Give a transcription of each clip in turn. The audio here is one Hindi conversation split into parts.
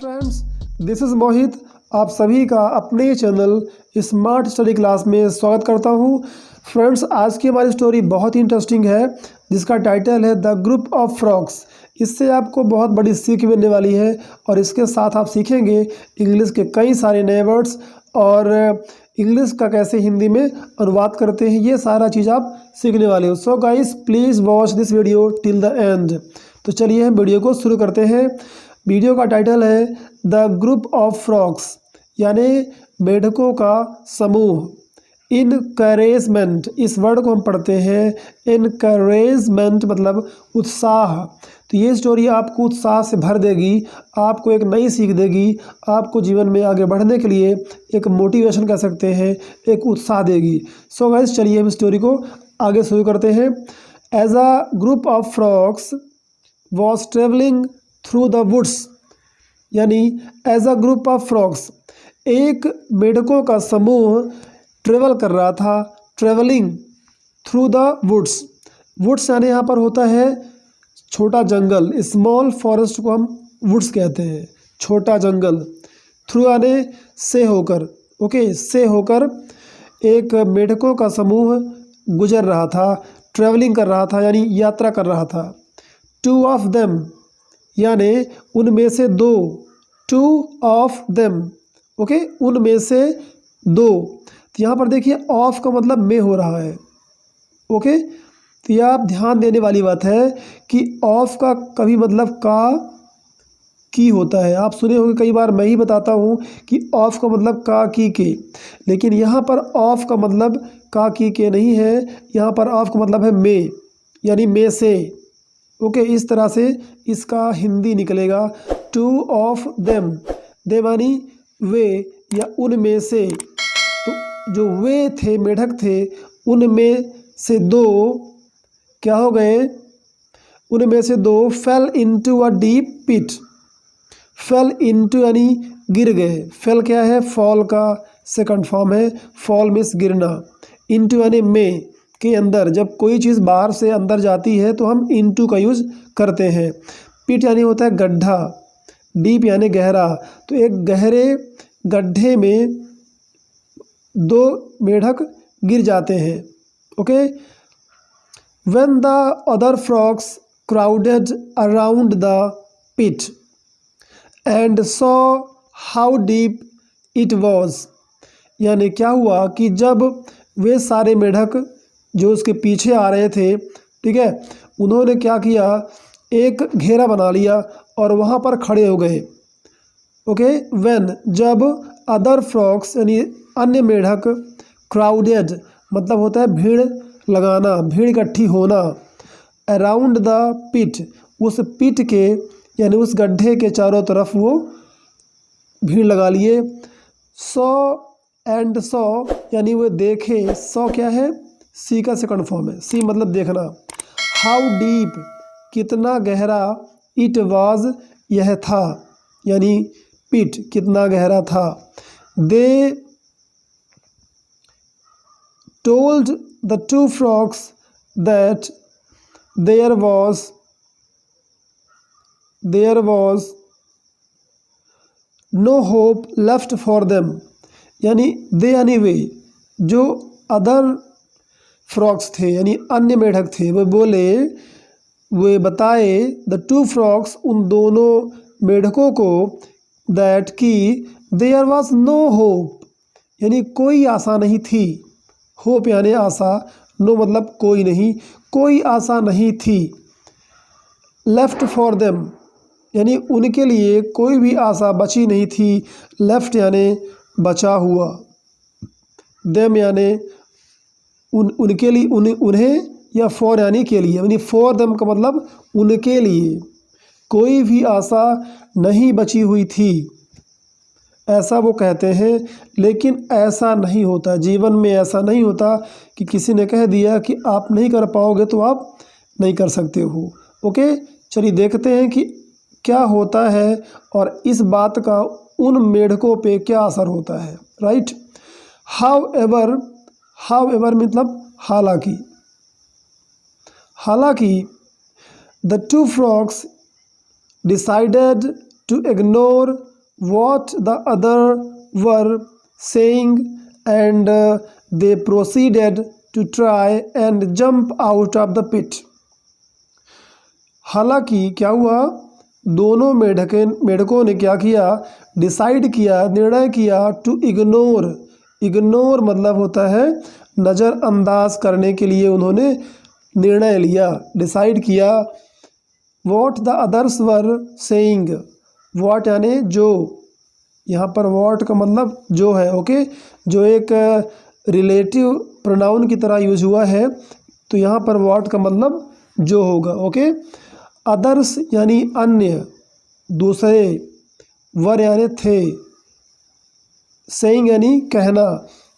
फ्रेंड्स, दिस इज़ मोहित। आप सभी का अपने चैनल स्मार्ट स्टडी क्लास में स्वागत करता हूं। फ्रेंड्स, आज की हमारी स्टोरी बहुत ही इंटरेस्टिंग है, जिसका टाइटल है द ग्रुप ऑफ फ्रॉग्स। इससे आपको बहुत बड़ी सीख मिलने वाली है और इसके साथ आप सीखेंगे इंग्लिश के कई सारे नए वर्ड्स और इंग्लिश का कैसे हिंदी में अनुवाद करते हैं, ये सारा चीज़ आप सीखने वाले हो। So guys, please watch this video till the end. तो चलिए हम वीडियो को शुरू करते हैं। वीडियो का टाइटल है द ग्रुप ऑफ फ्रॉग्स, यानी मेढकों का समूह। इनकरेजमेंट, इस वर्ड को हम पढ़ते हैं इनकरेजमेंट, मतलब उत्साह। तो ये स्टोरी आपको उत्साह से भर देगी, आपको एक नई सीख देगी, आपको जीवन में आगे बढ़ने के लिए एक मोटिवेशन कह सकते हैं, एक उत्साह देगी। सो गाइस, चलिए हम स्टोरी को आगे शुरू करते हैं। As a group of frogs was travelling through the woods, यानी as a group of frogs, एक मेढकों का समूह ट्रेवल कर रहा था, travelling through the woods. Woods यानी यहाँ पर होता है छोटा जंगल, स्मॉल फॉरेस्ट को हम वुड्स कहते हैं, छोटा जंगल। थ्रू यानी से होकर, ओके, से होकर एक मेढकों का समूह गुजर रहा था, ट्रेवलिंग कर रहा था, यानी यात्रा कर रहा था। टू ऑफ देम, यानी उनमें से दो, टू ऑफ देम, ओके, उनमें से दो। तो यहाँ पर देखिए ऑफ का मतलब में हो रहा है, ओके। तो यह आप ध्यान देने वाली बात है कि ऑफ का कभी मतलब का की होता है। आप सुने होंगे कई बार, मैं ही बताता हूँ कि ऑफ का मतलब का की के, लेकिन यहाँ पर ऑफ का मतलब का की के नहीं है, यहाँ पर ऑफ का मतलब है में, यानी में से, ओके। इस तरह से इसका हिंदी निकलेगा, टू ऑफ देम, दे मानी वे या उनमें से। तो जो वे थे, मेढक थे, उनमें से दो क्या हो गए, उनमें से दो fell into a deep pit. Fell into यानी गिर गए। फेल क्या है, फॉल का सेकंड फॉर्म है, फॉल मीन्स गिरना। इनटू यानी में के अंदर, जब कोई चीज़ बाहर से अंदर जाती है तो हम इनटू का यूज़ करते हैं। पिट यानी होता है गड्ढा, डीप यानी गहरा। तो एक गहरे गड्ढे में दो मेढक गिर जाते हैं, okay. When the other frogs crowded around the pit and saw how deep it was, यानी क्या हुआ कि जब वे सारे मेढक जो उसके पीछे आ रहे थे, ठीक है, उन्होंने क्या किया, एक घेरा बना लिया और वहाँ पर खड़े हो गए, ओके। व्हेन, जब, अदर फ्रॉग्स यानी अन्य मेढक, क्राउडेड मतलब होता है भीड़ लगाना, भीड़ इकट्ठी होना, अराउंड द पिट, उस पिट के यानी उस गड्ढे के चारों तरफ वो भीड़ लगा लिए। सॉ एंड सॉ यानी वो देखे, सॉ क्या है, सी का सेकंड फॉर्म है, सी मतलब देखना। हाउ डीप, कितना गहरा, इट वाज, यह था, यानी पिट कितना गहरा था। They told the two frogs that there was no hope left for them, यानी दे यानी वे, जो अदर फ्रॉग्स थे यानी अन्य मेढक थे, वो बोले, वे बताए, द टू फ्रॉग्स उन दोनों मेढकों को, दैट की, देयर वॉज नो होप, यानी कोई आशा नहीं थी। होप यानी आशा, नो मतलब कोई नहीं, कोई आशा नहीं थी। लेफ्ट फॉर देम यानी उनके लिए कोई भी आशा बची नहीं थी। लेफ्ट यानी बचा हुआ, देम यानी उनके लिए, उन्हें, या फॉर यानी के लिए, यानी फॉर देम का मतलब उनके लिए कोई भी आशा नहीं बची हुई थी, ऐसा वो कहते हैं। लेकिन ऐसा नहीं होता, जीवन में ऐसा नहीं होता कि किसी ने कह दिया कि आप नहीं कर पाओगे तो आप नहीं कर सकते हो, ओके। चलिए देखते हैं कि क्या होता है और इस बात का उन मेढकों पे क्या असर होता है, राइट। हाउएवर मतलब हालांकि, the two frogs decided to ignore what the other were saying and they proceeded to try and jump out of the pit. हालांकि क्या हुआ, दोनों मेढकों ने क्या किया, डिसाइड किया, निर्णय किया टू इग्नोर मतलब होता है नज़रअंदाज करने के लिए उन्होंने निर्णय लिया, डिसाइड किया। What the others were saying, what यानी जो, यहाँ पर वॉट का मतलब जो है, ओके, जो एक रिलेटिव प्रोनाउन की तरह यूज हुआ है, तो यहाँ पर वॉट का मतलब जो होगा, ओके। अदर्स यानी अन्य, दूसरे, वर यानी थे, सेइंग यानी कहना,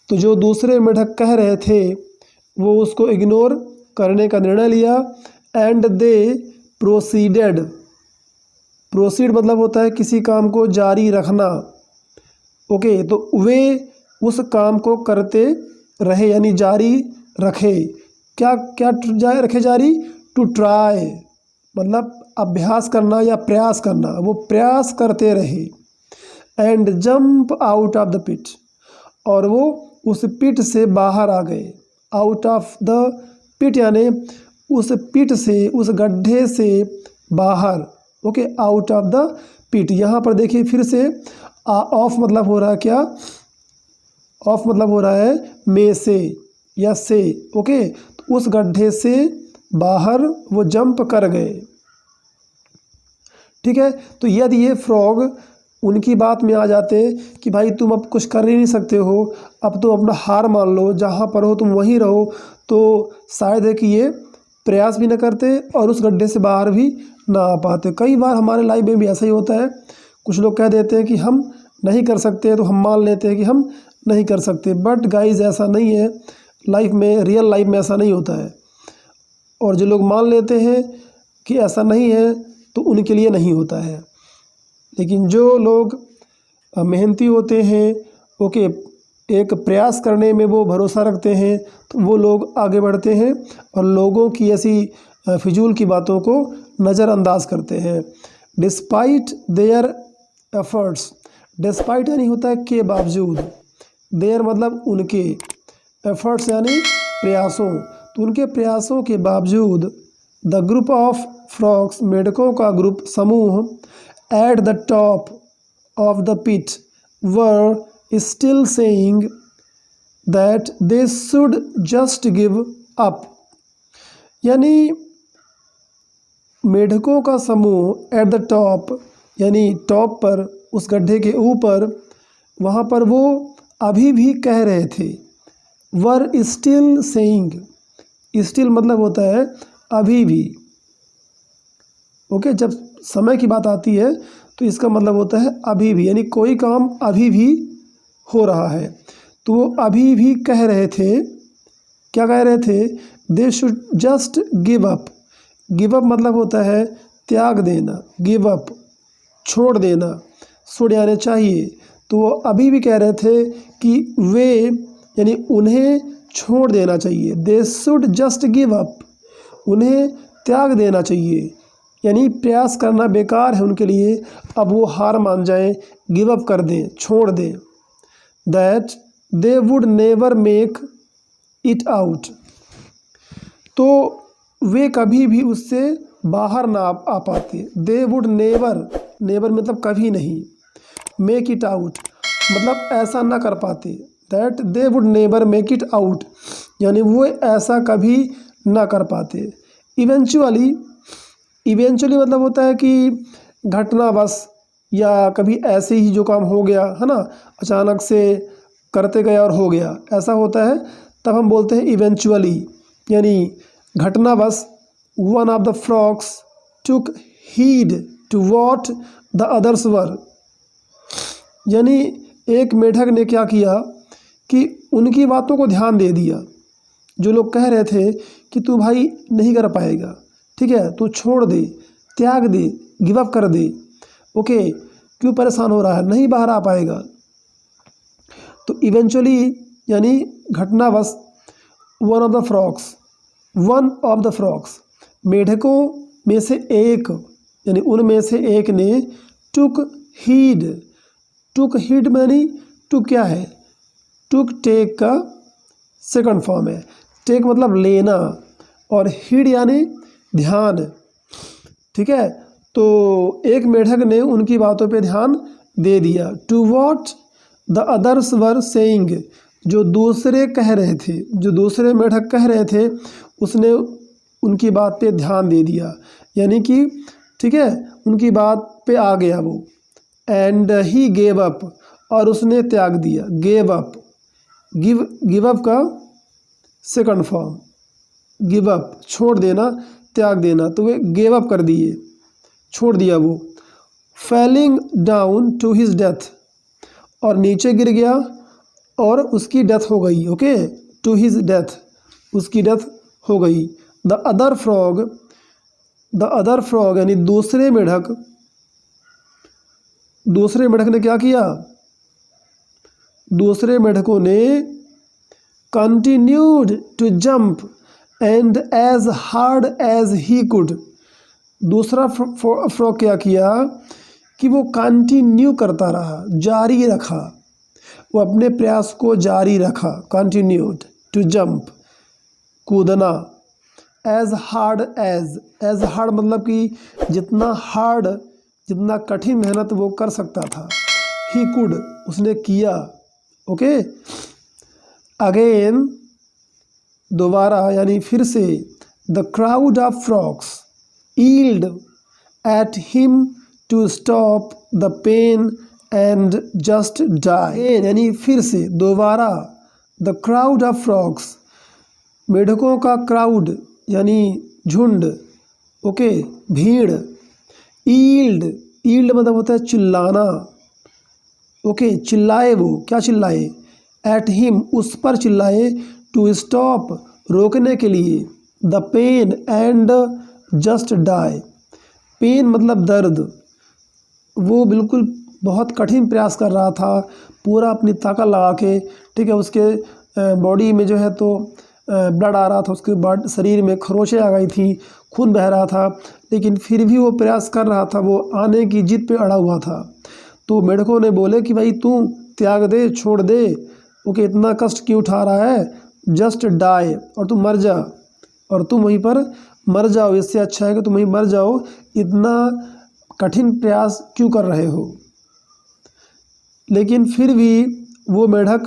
तो जो दूसरे मेढक कह रहे थे वो उसको इग्नोर करने का निर्णय लिया। एंड दे प्रोसीड मतलब होता है किसी काम को जारी रखना, ओके, तो वे उस काम को करते रहे यानी जारी रखे। क्या क्या रखे जारी, टू ट्राई मतलब अभ्यास करना या प्रयास करना, वो प्रयास करते रहे। And jump out of the pit, और वो उस पिट से बाहर आ गए। आउट ऑफ द पिट यानी उस पिट से, उस गड्ढे से बाहर, okay, out of the pit. यहाँ पर देखिए फिर से ऑफ मतलब हो रहा है क्या, ऑफ मतलब हो रहा है में से या से, ओके, तो उस गड्ढे से बाहर वो जंप कर गए, ठीक है। तो यदि ये फ्रॉग उनकी बात में आ जाते कि भाई तुम अब कुछ कर ही नहीं सकते हो, अब तुम अपना हार मान लो, जहाँ पर हो तुम वहीं रहो, तो शायद है कि ये प्रयास भी न करते और उस गड्ढे से बाहर भी ना आ पाते। कई बार हमारे लाइफ में भी ऐसा ही होता है, कुछ लोग कह देते हैं कि हम नहीं कर सकते, तो हम मान लेते हैं कि हम नहीं कर सकते, बट गाइज ऐसा नहीं है लाइफ में, रियल लाइफ में ऐसा नहीं होता है। और जो लोग मान लेते हैं कि ऐसा नहीं है तो उनके लिए नहीं होता है, लेकिन जो लोग मेहनती होते हैं, ओके, एक प्रयास करने में वो भरोसा रखते हैं, तो वो लोग आगे बढ़ते हैं और लोगों की ऐसी फिजूल की बातों को नज़रअंदाज करते हैं। डिस्पाइट देयर एफर्ट्स, डिस्पाइट यानी होता है के बावजूद, देयर मतलब उनके, एफर्ट्स यानी प्रयासों, तो उनके प्रयासों के बावजूद द ग्रुप ऑफ फ्रॉग्स, मेढकों का ग्रुप, समूह, at the top of the pit were still saying that they should just give up, यानी मेढकों का समूह एट द टॉप यानी टॉप पर, उस गड्ढे के ऊपर, वहाँ पर वो अभी भी कह रहे थे। वर स्टिल सेइंग, स्टिल मतलब होता है अभी भी, ओके, जब समय की बात आती है तो इसका मतलब होता है अभी भी, यानी कोई काम अभी भी हो रहा है, तो वो अभी भी कह रहे थे, क्या कह रहे थे, दे should just give up, give up मतलब होता है त्याग देना, गिव अप छोड़ देना, शुड यानी चाहिए, तो वो अभी भी कह रहे थे कि वे यानी उन्हें छोड़ देना चाहिए, दे शुड जस्ट गिव अप, उन्हें त्याग देना चाहिए, यानी प्रयास करना बेकार है उनके लिए, अब वो हार मान जाएं, गिव अप कर दें, छोड़ दें। That they would never make it out, तो वे कभी भी उससे बाहर ना आ पाते। दे वुड नेवर, नेवर मतलब कभी नहीं, मेक इट आउट मतलब ऐसा ना कर पाते। That they would never make it out यानी वो ऐसा कभी ना कर पाते। इवेंचुअली, इवेंचुअली मतलब होता है कि घटनावश या कभी ऐसे ही जो काम हो गया है ना, अचानक से करते गए और हो गया, ऐसा होता है, तब हम बोलते हैं इवेंचुअली, यानी घटनावश। One of the frogs took heed to what the others were, यानी एक मेढक ने क्या किया कि उनकी बातों को ध्यान दे दिया, जो लोग कह रहे थे कि तू भाई नहीं कर पाएगा, ठीक है, तू छोड़ दे, त्याग दे, गिव अप कर दे, ओके, क्यों परेशान हो रहा है, नहीं बाहर आ पाएगा। तो इवेंचुअली यानी घटनावश, वन ऑफ द फ्रॉग्स मेढकों में से एक, यानी उनमें से एक ने टुक हीड, टुक हीड मैनी, टुक क्या है, टुक टेक का सेकंड फॉर्म है। टेक मतलब लेना और हीड यानी ध्यान, ठीक है। तो एक मेढक ने उनकी बातों पे ध्यान दे दिया। To what the others were saying, जो दूसरे कह रहे थे, जो दूसरे मेढक कह रहे थे उसने उनकी बात पे ध्यान दे दिया, यानी कि ठीक है उनकी बात पे आ गया वो। एंड ही गेव अप, और उसने त्याग दिया। गेव अप, गिव अप का सेकंड फॉर्म, गिव अप छोड़ देना, त्याग देना, तो वे गेव अप कर दिए, छोड़ दिया वो। Falling down to his death, और नीचे गिर गया और उसकी डेथ हो गई। ओके, टू हिज डेथ, उसकी डेथ हो गई। द अदर फ्रॉग यानी दूसरे मेढक ने क्या किया, दूसरे मेढकों ने continued to jump and as hard as he could. दूसरा फ्रॉग क्या किया कि वो कंटिन्यू करता रहा, जारी रखा, वो अपने प्रयास को जारी रखा। कंटिन्यूड टू जंप, कूदना। एज हार्ड एज हार्ड मतलब कि जितना हार्ड, जितना कठिन मेहनत वो कर सकता था। ही कुड, उसने किया। ओके, अगेन दोबारा यानी फिर से। The crowd of frogs yelled at him to stop the pain and just die, यानी फिर से दोबारा। द क्राउड ऑफ फ्रॉग्स, मेढकों का क्राउड यानी झुंड, ओके भीड़। ईल्ड मतलब होता है चिल्लाना, ओके चिल्लाए, वो क्या चिल्लाए, एट हिम उस पर चिल्लाए, टू स्टॉप रोकने के लिए, the pain and just die. Pain मतलब दर्द, वो बिल्कुल बहुत कठिन प्रयास कर रहा था, पूरा अपनी ताकत लगा के, ठीक है। उसके बॉडी में जो है तो ब्लड आ रहा था, उसके बाद शरीर में खरोंचें आ गई थी, खून बह रहा था, लेकिन फिर भी वो प्रयास कर रहा था, वो आने की जिद पे अड़ा हुआ था। तो मेढकों ने बोले कि भाई तू त्याग दे, छोड़ दे, ओके इतना कष्ट क्यों उठा रहा है, जस्ट डाई, और तुम मर जा, और तुम वहीं पर मर जाओ, इससे अच्छा है कि तुम वहीं मर जाओ, इतना कठिन प्रयास क्यों कर रहे हो। लेकिन फिर भी वो मेढक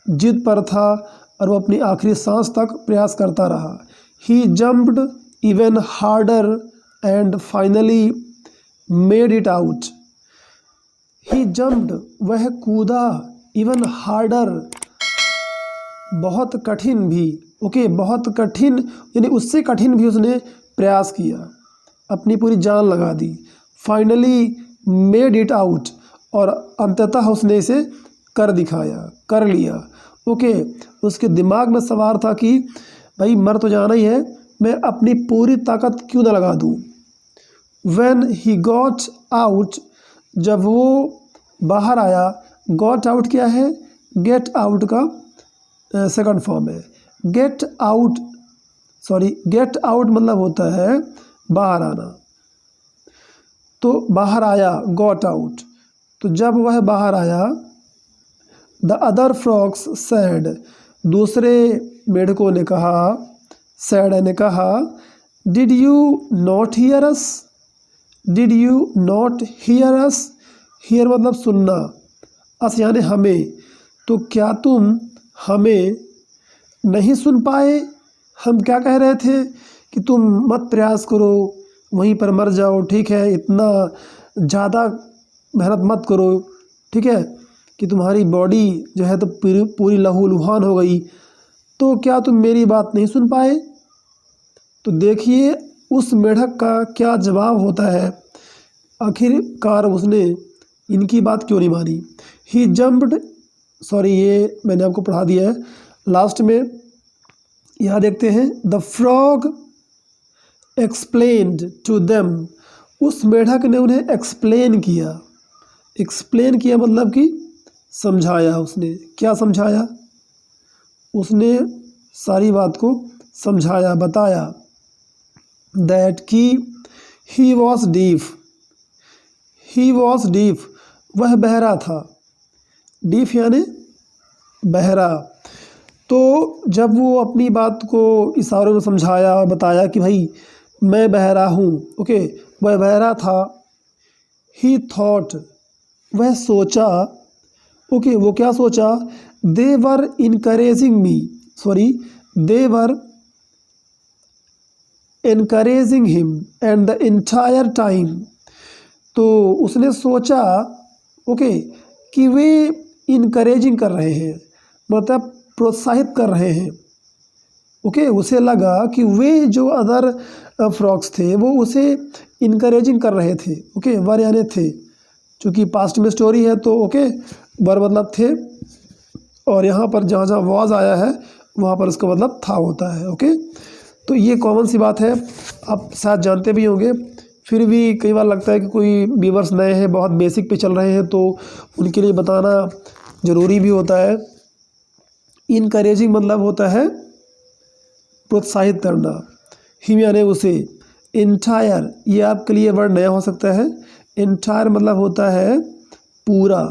जिद पर था और वो अपनी आखिरी सांस तक प्रयास करता रहा। He jumped even harder and finally made it out. He jumped, वह कूदा, इवन हार्डर, बहुत कठिन भी, ओके बहुत कठिन, यानी उससे कठिन भी उसने प्रयास किया, अपनी पूरी जान लगा दी। फाइनली मेड इट आउट, और अंततः उसने इसे कर दिखाया, कर लिया। ओके, उसके दिमाग में सवार था कि भाई मर तो जाना ही है, मैं अपनी पूरी ताकत क्यों ना लगा दूँ। व्हेन ही गॉट आउट, जब वो बाहर आया, गॉट आउट क्या है, गेट आउट का सेकंड फॉर्म है। गेट आउट मतलब होता है बाहर आना, तो बाहर आया, गॉट आउट। तो जब वह बाहर आया, द अदर फ्रॉग्स सैड, दूसरे मेढकों ने कहा, सैड ने कहा, did you not here us, did you not here us, here मतलब सुनना, अस यानी हमें, तो क्या तुम हमें नहीं सुन पाए। हम क्या कह रहे थे कि तुम मत प्रयास करो, वहीं पर मर जाओ, ठीक है, इतना ज़्यादा मेहनत मत करो, ठीक है, कि तुम्हारी बॉडी जो है तो पूरी लहूलुहान हो गई, तो क्या तुम मेरी बात नहीं सुन पाए। तो देखिए उस मेढक का क्या जवाब होता है, आखिरकार उसने इनकी बात क्यों नहीं मानी। ही जम्प्ड, ये मैंने आपको पढ़ा दिया है, लास्ट में यहाँ देखते हैं। The frog explained to them, उस मेढक ने उन्हें एक्सप्लेन किया मतलब कि समझाया। उसने क्या समझाया, उसने सारी बात को समझाया, बताया। दैट कि ही वॉज डीफ, वह बहरा था, डीफ यानी बहरा। तो जब वो अपनी बात को इशारों में समझाया और बताया कि भाई मैं बहरा हूँ, ओके, वह बहरा था। ही थॉट, वह सोचा, ओके, वो क्या सोचा, they were encouraging me, sorry, they were encouraging him and the entire time। तो उसने सोचा, ओके, कि वे इनकरेजिंग कर रहे हैं, मतलब प्रोत्साहित कर रहे हैं, ओके। उसे लगा कि वे जो अदर फ्रॉक्स थे वो उसे इनकरेजिंग कर रहे थे, ओके। वर यानी थे, चूँकि पास्ट में स्टोरी है तो ओके, वर मतलब थे, और यहाँ पर जहाँ जहाँ वॉज आया है वहाँ पर उसका मतलब था होता है, ओके। तो ये कॉमन सी बात है, आप शायद जानते भी होंगे, फिर भी कई बार लगता है कि कोई व्यूअर्स नए हैं, बहुत बेसिक पे चल रहे हैं, तो उनके लिए बताना ज़रूरी भी होता है। इनकरेजिंग मतलब होता है प्रोत्साहित करना। हिम यानी उसे। एंटायर, ये आपके लिए वर्ड नया हो सकता है। एंटायर मतलब होता है पूरा,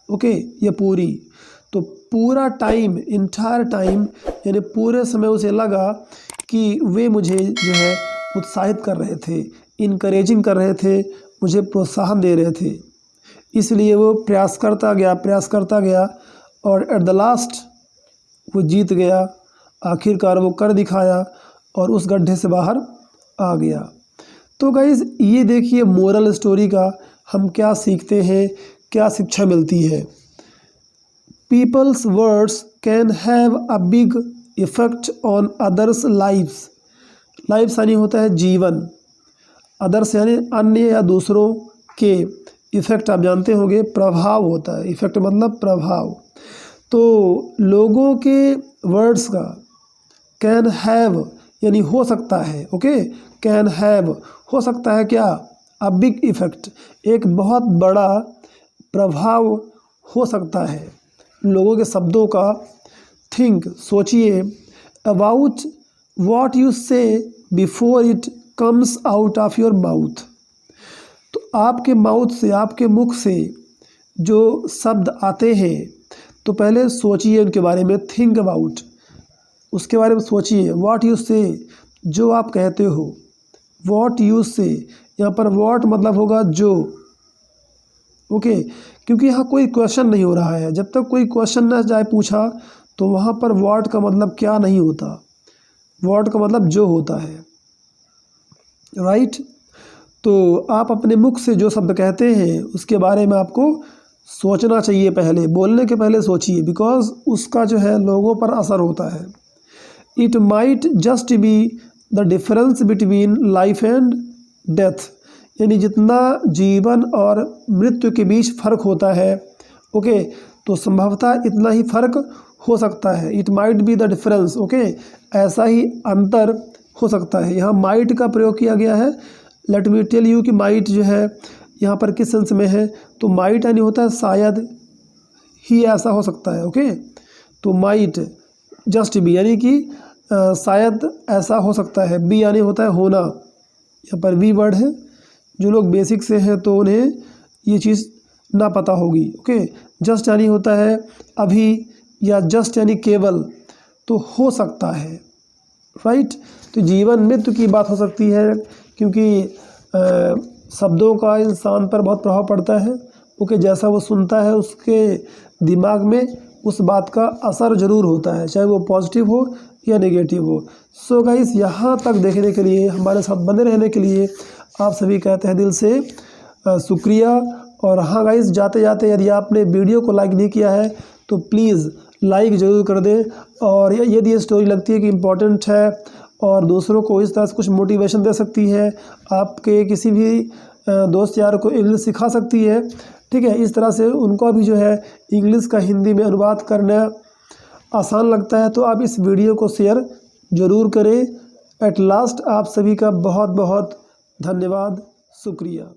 ओके, ये पूरी। तो पूरा टाइम, एंटायर टाइम यानी पूरे समय उसे लगा कि वे मुझे जो है उत्साहित कर रहे थे, इनकरेजिंग कर रहे थे, मुझे प्रोत्साहन दे रहे थे। इसलिए वो प्रयास करता गया और एट द लास्ट वो जीत गया। आखिरकार वो कर दिखाया और उस गड्ढे से बाहर आ गया। तो गाइज़, ये देखिए मोरल स्टोरी का हम क्या सीखते हैं, क्या शिक्षा मिलती है। People's words can have a big effect on others' lives. Lives यानी होता है जीवन, अदर्स यानी अन्य या दूसरों के, इफ़ेक्ट आप जानते होंगे प्रभाव होता है, इफ़ेक्ट मतलब प्रभाव। तो लोगों के वर्ड्स का कैन हैव यानी हो सकता है, ओके, कैन हैव हो सकता है क्या, अ बिग इफ़ेक्ट, एक बहुत बड़ा प्रभाव हो सकता है लोगों के शब्दों का। थिंक, सोचिए, अबाउट वॉट यू से before it comes out of your mouth. तो आपके माउथ से, आपके मुख से जो शब्द आते हैं तो पहले सोचिए उनके बारे में। थिंक अबाउट, उसके बारे में सोचिए। व्हाट यू से, जो आप कहते हो। व्हाट यू से, यहाँ पर व्हाट मतलब होगा जो, ओके, क्योंकि यहाँ कोई क्वेश्चन नहीं हो रहा है। जब तक कोई क्वेश्चन ना जाए पूछा तो वहाँ पर व्हाट का मतलब क्या नहीं होता, व्हाट का मतलब जो होता है, राइट। तो आप अपने मुख से जो शब्द कहते हैं उसके बारे में आपको सोचना चाहिए, पहले बोलने के पहले सोचिए, बिकॉज उसका जो है लोगों पर असर होता है। It might just be the difference between life and death, यानी जितना जीवन और मृत्यु के बीच फ़र्क होता है, ओके, तो संभवतः इतना ही फ़र्क हो सकता है। It might be the difference, okay, ऐसा ही अंतर हो सकता है। यहाँ माइट का प्रयोग किया गया है। लेट मी टेल यू कि माइट जो है यहाँ पर किस सेंस में है, तो माइट यानी होता है शायद ही ऐसा हो सकता है, ओके। तो माइट जस्ट बी यानी कि शायद ऐसा हो सकता है। बी यानी होता है होना, यहाँ पर वी वर्ड है। जो लोग बेसिक से हैं तो उन्हें ये चीज़ ना पता होगी, ओके। जस्ट यानी होता है अभी, या जस्ट यानी केवल, तो हो सकता है, राइट। तो जीवन मृत्यु की बात हो सकती है, क्योंकि शब्दों का इंसान पर बहुत प्रभाव पड़ता है, ओके। जैसा वो सुनता है उसके दिमाग में उस बात का असर ज़रूर होता है, चाहे वो पॉजिटिव हो या नेगेटिव हो। सो गाइस, यहाँ तक देखने के लिए, हमारे साथ बने रहने के लिए आप सभी का तहे दिल से शुक्रिया। और हाँ गाइस, जाते जाते यदि आपने वीडियो को लाइक नहीं किया है तो प्लीज़ लाइक ज़रूर कर दें। और यदि ये स्टोरी लगती है कि इम्पोर्टेंट है और दूसरों को इस तरह से कुछ मोटिवेशन दे सकती है, आपके किसी भी दोस्त यार को इंग्लिश सिखा सकती है, ठीक है, इस तरह से उनको भी जो है इंग्लिश का हिंदी में अनुवाद करना आसान लगता है, तो आप इस वीडियो को शेयर ज़रूर करें। एट लास्ट आप सभी का बहुत बहुत धन्यवाद, शुक्रिया।